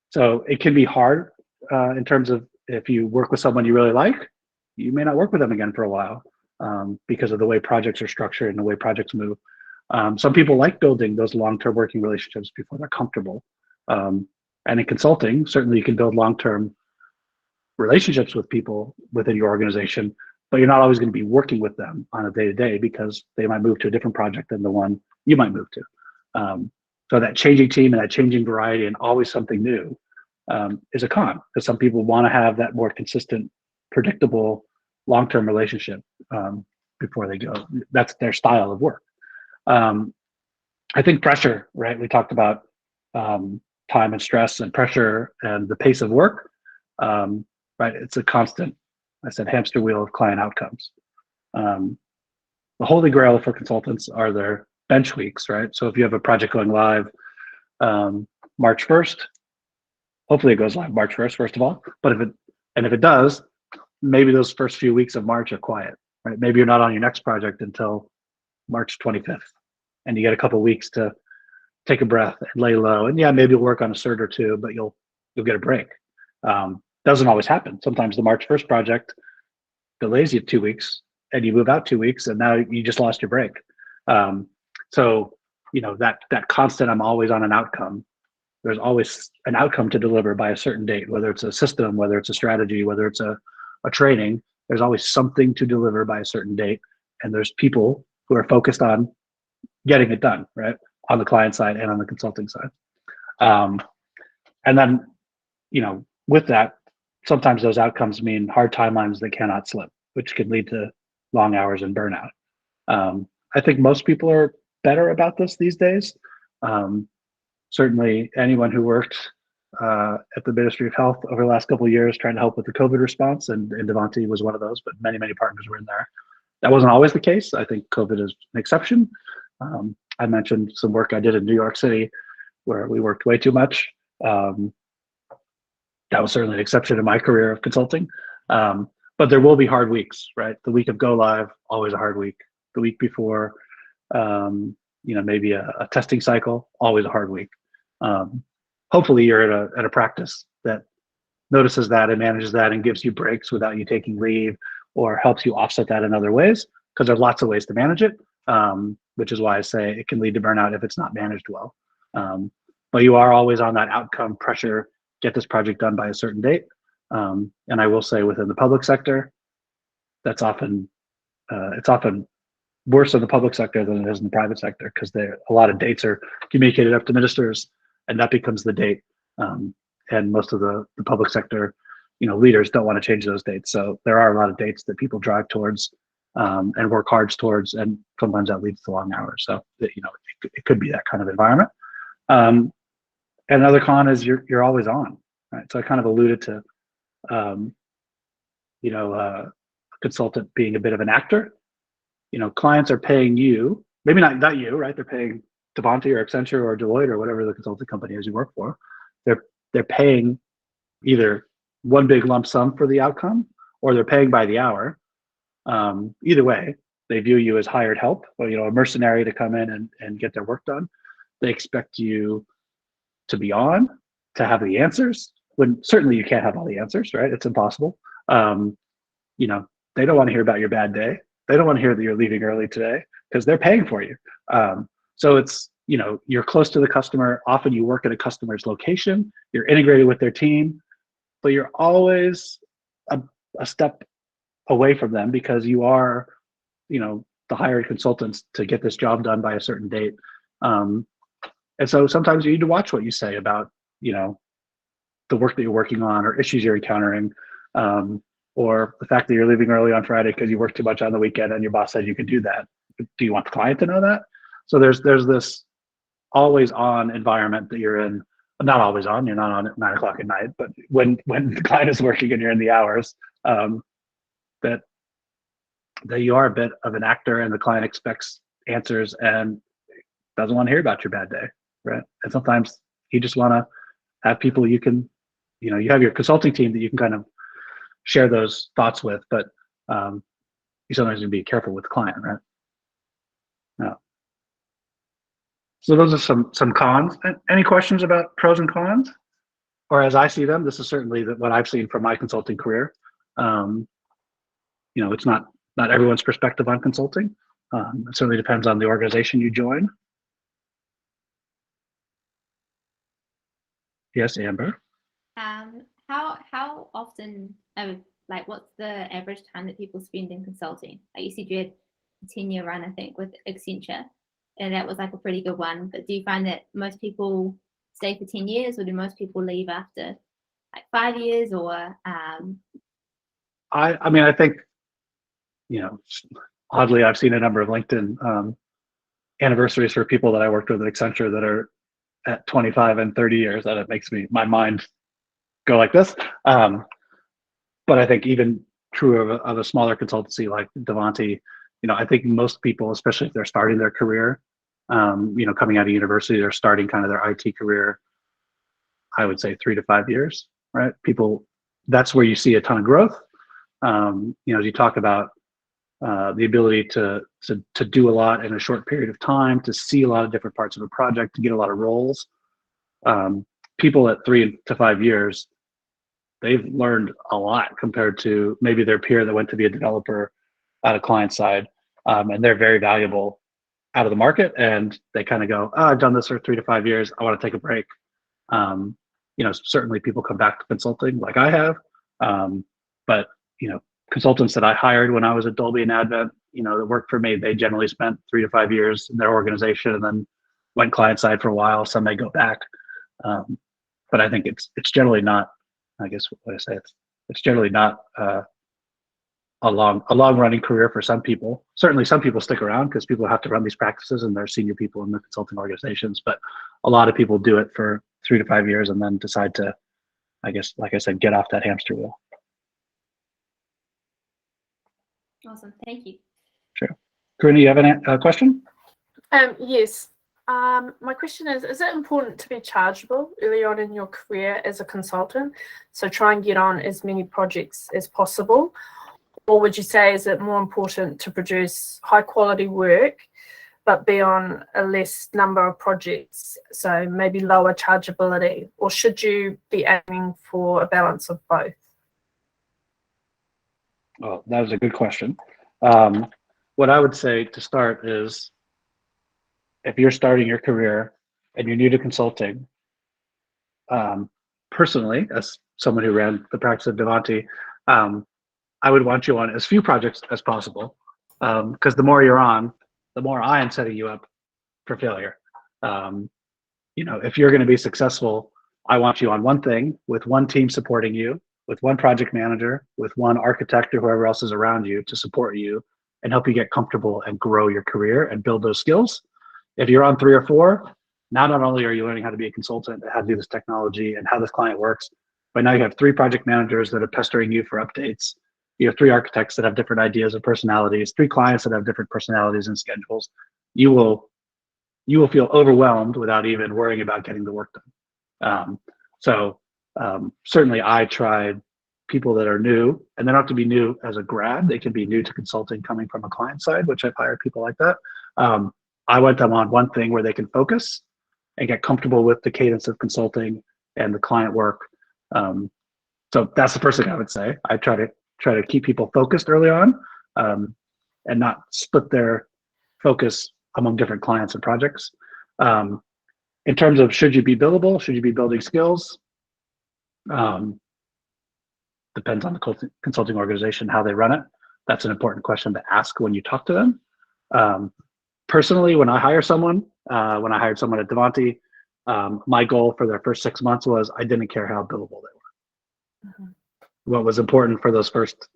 S2: So it can be hard in terms of, if you work with someone you really like, you may not work with them again for a while because of the way projects are structured and the way projects move. Some people like building those long-term working relationships before they're comfortable. And in consulting, certainly you can build long-term relationships with people within your organization, but you're not always going to be working with them on a day-to-day because they might move to a different project than the one you might move to. So that changing team and that changing variety and always something new is a con, because some people want to have that more consistent, predictable, long-term relationship before they go. That's their style of work. I think pressure, right? We talked about time and stress and pressure and the pace of work, right? It's a constant, I said, hamster wheel of client outcomes. The holy grail for consultants are their bench weeks, right? So if you have a project going live March 1st, hopefully it goes live March 1st, first of all, but if it does, maybe those first few weeks of March are quiet, right? Maybe you're not on your next project until March 25th, and you get a couple of weeks to take a breath and lay low. And yeah, maybe you'll work on a cert or two, but you'll get a break. Doesn't always happen. Sometimes the March 1st project delays you 2 weeks and you move out 2 weeks and now you just lost your break. So, that constant, I'm always on an outcome. There's always an outcome to deliver by a certain date, whether it's a system, whether it's a strategy, whether it's a training, there's always something to deliver by a certain date. And there's people who are focused on getting it done, right? On the client side and on the consulting side. And then, with that, sometimes those outcomes mean hard timelines that cannot slip, which can lead to long hours and burnout. I think most people are better about this these days. Certainly anyone who worked at the Ministry of Health over the last couple of years trying to help with the COVID response, and Davanti was one of those, but many, many partners were in there. That wasn't always the case. I think COVID is an exception. I mentioned some work I did in New York City where we worked way too much. That was certainly an exception in my career of consulting. But there will be hard weeks, right? The week of go live, always a hard week. The week before, maybe a testing cycle, always a hard week. Hopefully you're at a practice that notices that and manages that and gives you breaks without you taking leave, or helps you offset that in other ways, because there's lots of ways to manage it, which is why I say it can lead to burnout if it's not managed well. But you are always on that outcome pressure, get this project done by a certain date. And I will say within the public sector, that's often, it's often worse in the public sector than it is in the private sector, because a lot of dates are communicated up to ministers and that becomes the date. And most of the public sector, leaders don't want to change those dates. So there are a lot of dates that people drive towards and work hard towards, and sometimes that leads to long hours. So it could be that kind of environment. And another con is you're always on, right? So I kind of alluded to, a consultant being a bit of an actor. Clients are paying you, maybe not you, right? They're paying Davanti or Accenture or Deloitte or whatever the consulting company is you work for. They're paying either one big lump sum for the outcome, or they're paying by the hour. Either way, they view you as hired help, or a mercenary to come in and get their work done. They expect you to be on, to have the answers, when certainly you can't have all the answers, right? It's impossible. They don't want to hear about your bad day. They don't want to hear that you're leaving early today, because they're paying for you. So it's, you're close to the customer. Often you work at a customer's location, you're integrated with their team, but you're always a step away from them, because you are, the hired consultants to get this job done by a certain date. And so sometimes you need to watch what you say about, the work that you're working on, or issues you're encountering, or the fact that you're leaving early on Friday because you worked too much on the weekend and your boss said you could do that. Do you want the client to know that? So there's this always on environment that you're in. Not always on, you're not on at 9 o'clock at night, but when the client is working and you're in the hours, that you are a bit of an actor, and the client expects answers and doesn't want to hear about your bad day, right? And sometimes you just want to have people you can, you have your consulting team that you can kind of share those thoughts with, but you sometimes need to be careful with the client, right? Yeah. So those are some cons. Any questions about pros and cons? Or as I see them, this is certainly what I've seen from my consulting career. It's not everyone's perspective on consulting, It certainly depends on the organization you join. Yes, Amber.
S1: How often, like, what's the average time that people spend in consulting? Like you said, you had a 10-year run, I think, with Accenture, and that was like a pretty good one. But do you find that most people stay for 10 years, or do most people leave after like 5 years? Or
S2: I mean, I think, you know, oddly, I've seen a number of LinkedIn anniversaries for people that I worked with at Accenture that are at 25 and 30 years, and it makes my mind go like this. But I think even true of a smaller consultancy like Davanti, you know, I think most people, especially if they're starting their career, you know, coming out of university, they're starting kind of their IT career, I would say 3 to 5 years, right? People, that's where you see a ton of growth. You know, as you talk about the ability to do a lot in a short period of time, to see a lot of different parts of a project, to get a lot of roles. People at 3 to 5 years, they've learned a lot compared to maybe their peer that went to be a developer at a client side, and they're very valuable out of the market, and they kind of go, oh, I've done this for 3 to 5 years, I want to take a break. You know, certainly people come back to consulting like I have, but you know, consultants that I hired when I was at Dolby and Advent, you know, that worked for me, they generally spent 3 to 5 years in their organization and then went client side for a while. Some may go back, but I think it's generally not. I guess what I say, it's generally not a long running career for some people. Certainly, some people stick around because people have to run these practices and they're senior people in the consulting organizations. But a lot of people do it for 3 to 5 years and then decide to, I guess, like I said, get off that hamster wheel.
S1: awesome, thank you.
S2: Sure. Corinne, you have a question?
S4: Yes. My question is it important to be chargeable early on in your career as a consultant? So try and get on as many projects as possible? Or would you say, is it more important to produce high quality work, but be on a less number of projects, so maybe lower chargeability? Or should you be aiming for a balance of both?
S2: Well, that was a good question. What I would say to start is, if you're starting your career and you're new to consulting, personally, as someone who ran the practice at Davanti, I would want you on as few projects as possible, because the more you're on, the more I am setting you up for failure. You know, if you're going to be successful, I want you on one thing with one team supporting you, with one project manager, with one architect or whoever else is around you to support you and help you get comfortable and grow your career and build those skills. If you're on 3 or 4, not only are you learning how to be a consultant, how to do this technology and how this client works, but now you have 3 project managers that are pestering you for updates. You have 3 architects that have different ideas and personalities, 3 clients that have different personalities and schedules. You will feel overwhelmed without even worrying about getting the work done. Certainly I tried people that are new, and they don't have to be new as a grad. They can be new to consulting coming from a client side, which I've hired people like that. I want them on one thing where they can focus and get comfortable with the cadence of consulting and the client work. So that's the first thing I would say. I try to keep people focused early on, and not split their focus among different clients and projects. In terms of, should you be billable? Should you be building skills? Depends on the consulting organization, how they run it. That's an important question to ask when you talk to them. Personally, when I hire someone, when I hired someone at Davanti, my goal for their first 6 months was I didn't care how billable they were. Mm-hmm. What was important for those first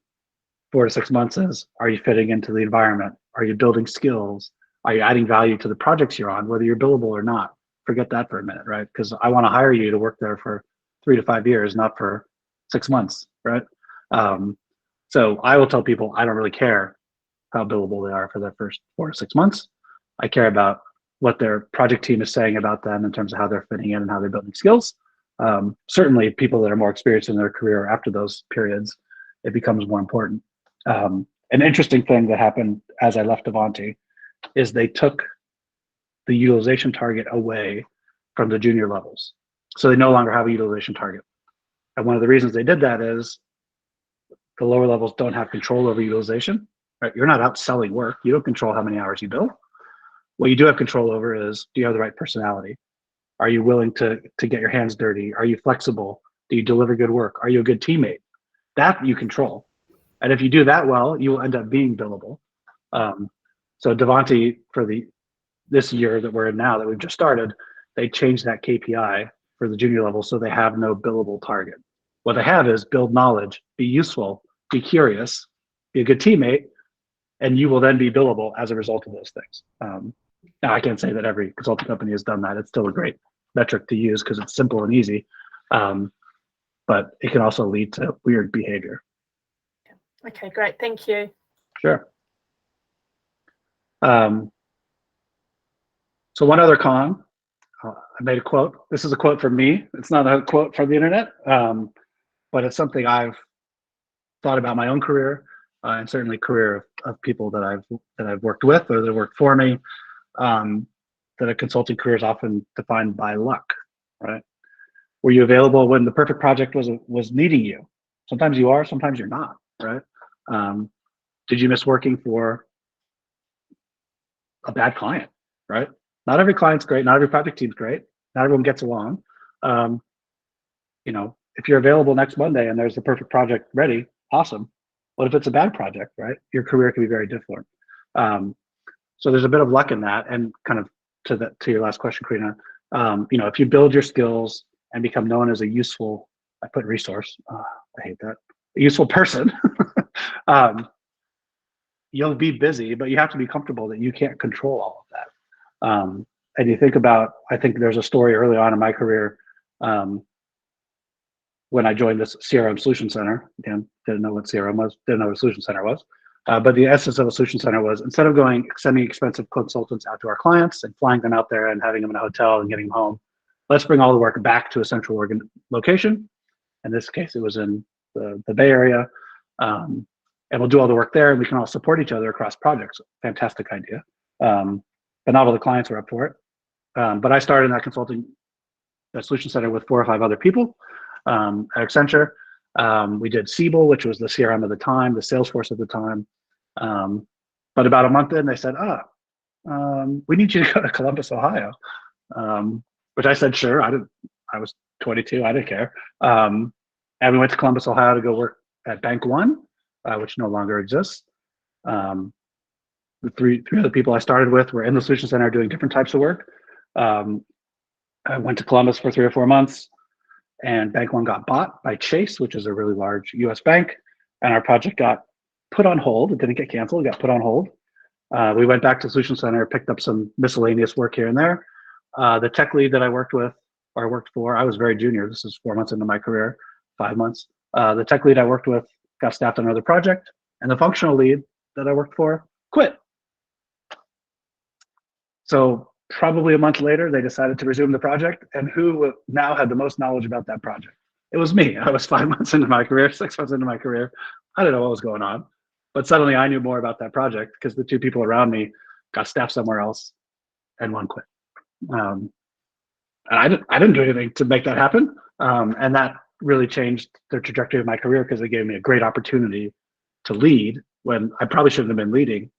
S2: 4 to 6 months is, are you fitting into the environment? Are you building skills? Are you adding value to the projects you're on, whether you're billable or not? Forget that for a minute, right? Because I want to hire you to work there for 3 to 5 years, not for 6 months, right? So I will tell people I don't really care how billable they are for their first 4 to 6 months. I care about what their project team is saying about them in terms of how they're fitting in and how they're building skills. Certainly people that are more experienced in their career after those periods, it becomes more important. An interesting thing that happened as I left Davanti is they took the utilization target away from the junior levels. So they no longer have a utilization target. And one of the reasons they did that is the lower levels don't have control over utilization. right? You're not out selling work. You don't control how many hours you bill. What you do have control over is, do you have the right personality? Are you willing to get your hands dirty? Are you flexible? Do you deliver good work? Are you a good teammate? That you control. And if you do that well, you will end up being billable. So Davanti, for this year that we're in now, that we've just started, they changed that KPI for the junior level, so they have no billable target. What they have is build knowledge, be useful, be curious, be a good teammate, and you will then be billable as a result of those things. Now, I can't say that every consulting company has done that. It's still a great metric to use because it's simple and easy, but it can also lead to weird behavior.
S4: Okay, great. Thank you.
S2: Sure. So one other con, I made a quote. This is a quote from me. It's not a quote from the internet, but it's something I've thought about my own career, and certainly career of people that I've worked with or that worked for me. That a consulting career is often defined by luck, right? Were you available when the perfect project was needing you? Sometimes you are, sometimes you're not, right? Did you miss working for a bad client, right? Not every client's great. Not every project team's great. Not everyone gets along. You know, if you're available next Monday and there's the perfect project ready, awesome. What if it's a bad project, right? Your career can be very different. So there's a bit of luck in that, and kind of to your last question, Karina. You know, if you build your skills and become known as a useful, I put resource. I hate that. A useful person. You'll be busy, but you have to be comfortable that you can't control all of that. And you think about, I think there's a story early on in my career when I joined this CRM Solution Center. Again, didn't know what CRM was, didn't know what a Solution Center was. But the essence of a Solution Center was, instead of sending expensive consultants out to our clients and flying them out there and having them in a hotel and getting them home, let's bring all the work back to a central location. In this case, it was in the Bay Area. And we'll do all the work there, and we can all support each other across projects. Fantastic idea. But not all the clients were up for it. But I started in that Solution Center with 4 or 5 other people at Accenture. We did Siebel, which was the CRM of the time, the Salesforce at the time. But about a month in, they said, we need you to go to Columbus, Ohio. Which I said, sure. I was 22, I didn't care. And we went to Columbus, Ohio to go work at Bank One, which no longer exists. The three other people I started with were in the Solution Center doing different types of work. I went to Columbus for 3 or 4 months, and Bank One got bought by Chase, which is a really large US bank, and our project got put on hold. It didn't get canceled, it got put on hold. We went back to Solution Center, picked up some miscellaneous work here and there. The tech lead that I worked for, I was very junior. This is 4 months into my career, 5 months. The tech lead I worked with got staffed on another project, and the functional lead that I worked for quit. So probably a month later, they decided to resume the project, and who now had the most knowledge about that project? It was me. I was 5 months into my career, 6 months into my career. I didn't know what was going on, but suddenly I knew more about that project because the 2 people around me got staffed somewhere else, and one quit. And I didn't do anything to make that happen, and that really changed the trajectory of my career because it gave me a great opportunity to lead when I probably shouldn't have been leading,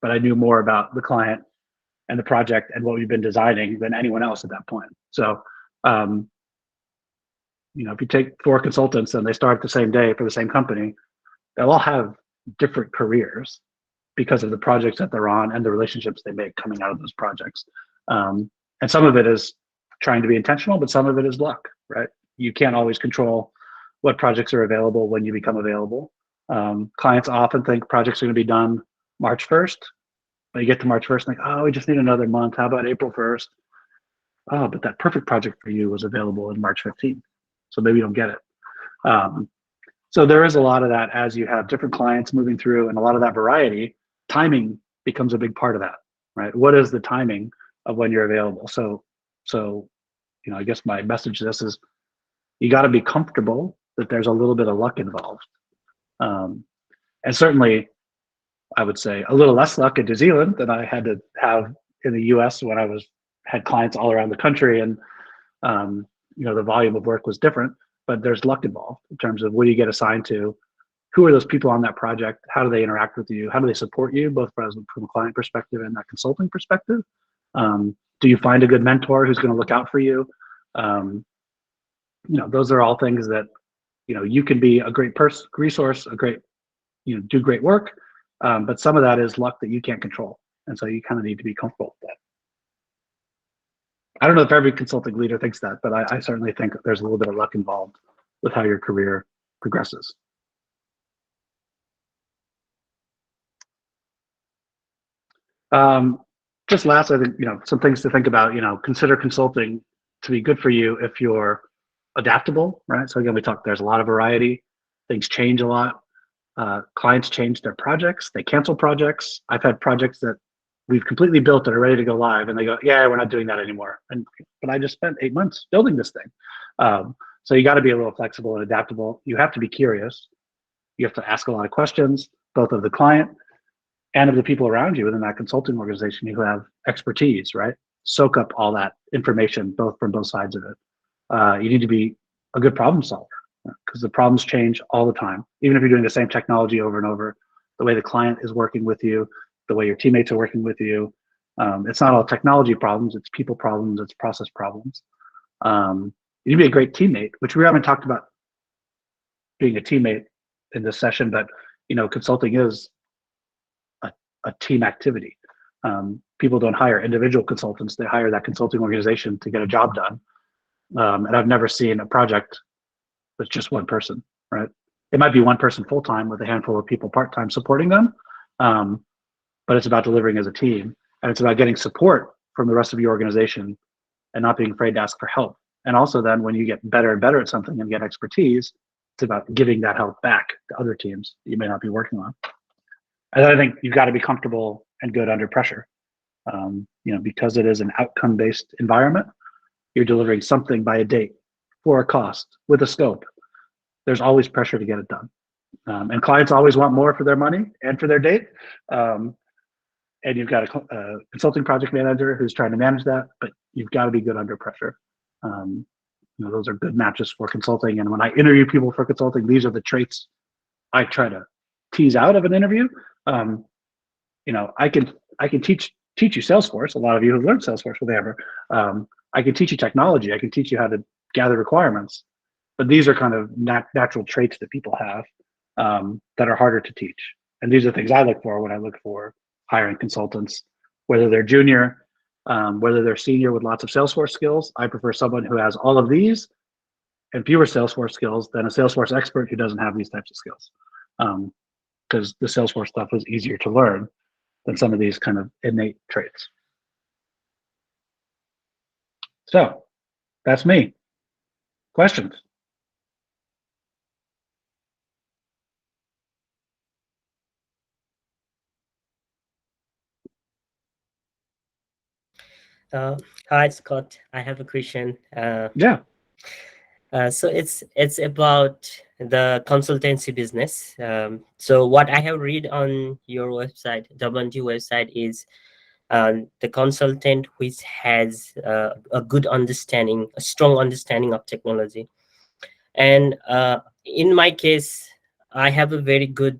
S2: but I knew more about the client and the project and what we've been designing than anyone else at that point. So, you know, if you take 4 consultants and they start the same day for the same company, they'll all have different careers because of the projects that they're on and the relationships they make coming out of those projects. And some of it is trying to be intentional, but some of it is luck, right? You can't always control what projects are available when you become available. Clients often think projects are going to be done March 1st. But you get to March 1st, like, oh, we just need another month. How about April 1st? Oh, but that perfect project for you was available in March 15th. So maybe you don't get it. So there is a lot of that as you have different clients moving through, and a lot of that variety. Timing becomes a big part of that, right? What is the timing of when you're available? So you know, I guess my message to this is you got to be comfortable that there's a little bit of luck involved. And certainly, I would say a little less luck in New Zealand than I had to have in the US when I had clients all around the country, and you know, the volume of work was different, but there's luck involved in terms of what you get assigned to, who are those people on that project? How do they interact with you? How do they support you, both from a client perspective and that consulting perspective? Do you find a good mentor who's going to look out for you? Those are all things that, you can be a great resource, a great, do great work. But some of that is luck that you can't control. And so you kind of need to be comfortable with that. I don't know if every consulting leader thinks that, but I certainly think there's a little bit of luck involved with how your career progresses. Just last, I think, some things to think about, consider consulting to be good for you if you're adaptable, right? So again, there's a lot of variety. Things change a lot. Clients change their projects. They cancel projects. I've had projects that we've completely built that are ready to go live, and they go, yeah, we're not doing that anymore. But I just spent 8 months building this thing. So you got to be a little flexible and adaptable. You have to be curious. You have to ask a lot of questions, both of the client and of the people around you within that consulting organization who have expertise, right? Soak up all that information, from both sides of it. You need to be a good problem solver, because the problems change all the time. Even if you're doing the same technology over and over, the way the client is working with you, the way your teammates are working with you, it's not all technology problems, it's people problems, it's process problems. You need to be a great teammate, which we haven't talked about being a teammate in this session, but consulting is a team activity. People don't hire individual consultants, they hire that consulting organization to get a job done. And I've never seen a project that's just one person, right? It might be one person full-time with a handful of people part-time supporting them, but it's about delivering as a team, and it's about getting support from the rest of your organization and not being afraid to ask for help. And also then when you get better and better at something and get expertise, it's about giving that help back to other teams that you may not be working on. And I think you've got to be comfortable and good under pressure. Because it is an outcome-based environment, you're delivering something by a date, for a cost, with a scope. There's always pressure to get it done. And clients always want more for their money and for their date. And you've got a consulting project manager who's trying to manage that, but you've got to be good under pressure. Those are good matches for consulting. And when I interview people for consulting, these are the traits I try to tease out of an interview. I can teach you Salesforce. A lot of you have learned Salesforce with Amber. I can teach you technology. I can teach you how to gather requirements. But these are kind of natural traits that people have that are harder to teach. And these are things I look for when I look for hiring consultants, whether they're junior, whether they're senior with lots of Salesforce skills. I prefer someone who has all of these and fewer Salesforce skills than a Salesforce expert who doesn't have these types of skills. Because the Salesforce stuff is easier to learn than some of these kind of innate traits. So that's me. Questions?
S5: Hi, Scott. I have a question.
S2: Yeah.
S5: So it's about the consultancy business. So what I have read on your website, Davanti website, is the consultant which has a good understanding, a strong understanding of technology. And in my case, I have a very good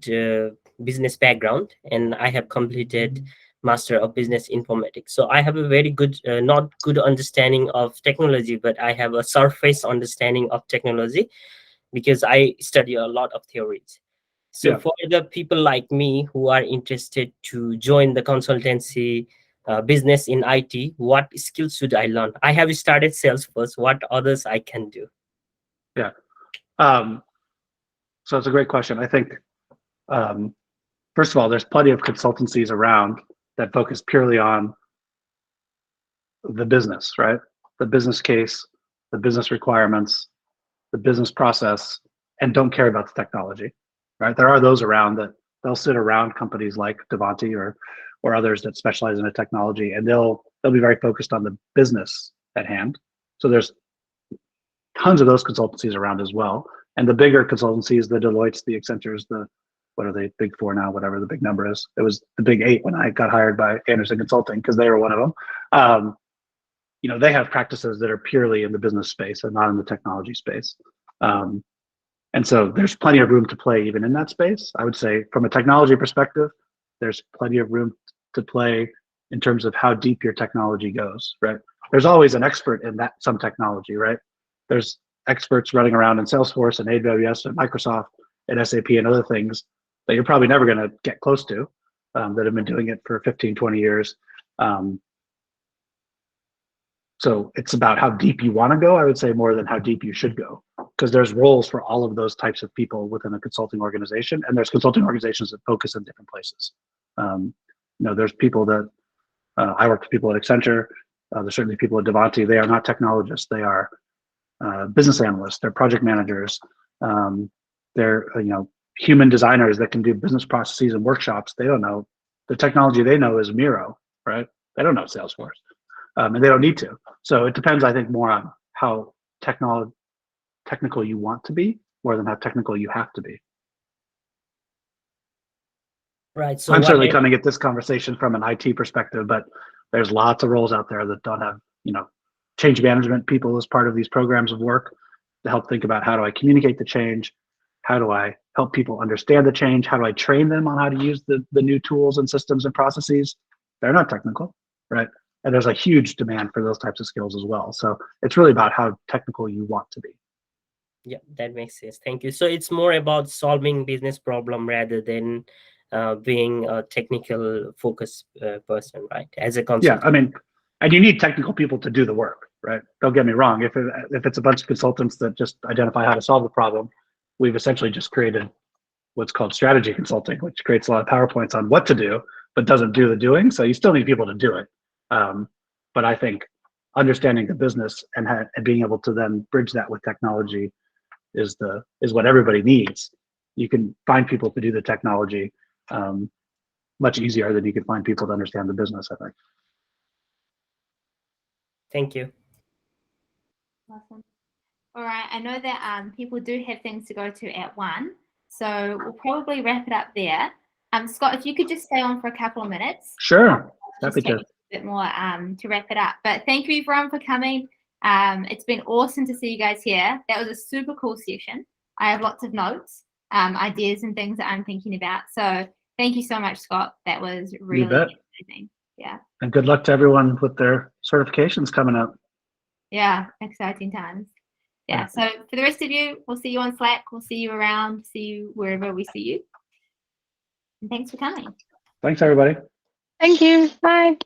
S5: business background, and I have completed Master of Business Informatics. So I have a very good, not good understanding of technology, but I have a surface understanding of technology because I study a lot of theories. So for the people like me who are interested to join the consultancy business in IT, what skills should I learn? I have started Salesforce. What others I can do?
S2: Yeah. So it's a great question. I think, first of all, there's plenty of consultancies around that focus purely on the business, right? The business case, the business requirements, the business process, and don't care about the technology, right? There are those around that they'll sit around companies like Davanti or others that specialize in a technology, and they'll be very focused on the business at hand. So there's tons of those consultancies around as well. And the bigger consultancies, the Deloittes, the Accentures, what are they, Big Four now, whatever the big number is. It was the Big Eight when I got hired by Anderson Consulting because they were one of them. They have practices that are purely in the business space and not in the technology space. And so there's plenty of room to play even in that space. I would say from a technology perspective, there's plenty of room to play in terms of how deep your technology goes, right? There's always an expert in that some technology, right? There's experts running around in Salesforce and AWS and Microsoft and SAP and other things that you're probably never going to get close to, that have been doing it for 15, 20 years. So it's about how deep you want to go, I would say, more than how deep you should go, because there's roles for all of those types of people within a consulting organization, and there's consulting organizations that focus in different places. There's people that I work with people at Accenture. There's certainly people at Davanti. They are not technologists. They are business analysts. They're project managers. They're human designers that can do business processes and workshops. They don't know the technology. They know is Miro, right? They don't know Salesforce, and they don't need to. So it depends, I think, more on how technical you want to be, more than how technical you have to be.
S5: Right. So
S2: I'm certainly coming at this conversation from an IT perspective, but there's lots of roles out there that don't have, change management people as part of these programs of work to help think about how do I communicate the change? How do I help people understand the change? How do I train them on how to use the new tools and systems and processes? They're not technical, right? And there's a huge demand for those types of skills as well. So it's really about how technical you want to be.
S5: Yeah, that makes sense. Thank you. So it's more about solving business problem rather than being a technical focused person, right? As a consultant.
S2: Yeah, and you need technical people to do the work, right? Don't get me wrong. If it's a bunch of consultants that just identify how to solve the problem, we've essentially just created what's called strategy consulting, which creates a lot of PowerPoints on what to do, but doesn't do the doing. So you still need people to do it. But I think understanding the business and being able to then bridge that with technology is what everybody needs. You can find people to do the technology much easier than you can find people to understand the business, I think.
S5: Thank you.
S1: Awesome. All right. I know that people do have things to go to at 1, so we'll probably wrap it up there. Scott, if you could just stay on for a couple of minutes.
S2: Sure. Happy to.
S1: A bit more to wrap it up. But thank you everyone for coming. It's been awesome to see you guys here. That was a super cool session. I have lots of notes, ideas and things that I'm thinking about. So thank you so much, Scott. That was really amazing. Yeah.
S2: And good luck to everyone with their certifications coming up.
S1: Yeah, exciting times. Yeah, so for the rest of you, we'll see you on Slack. We'll see you around, see you wherever we see you. And thanks for coming.
S2: Thanks, everybody.
S6: Thank you. Bye.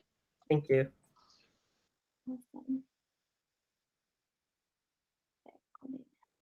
S5: Thank you.
S1: Awesome.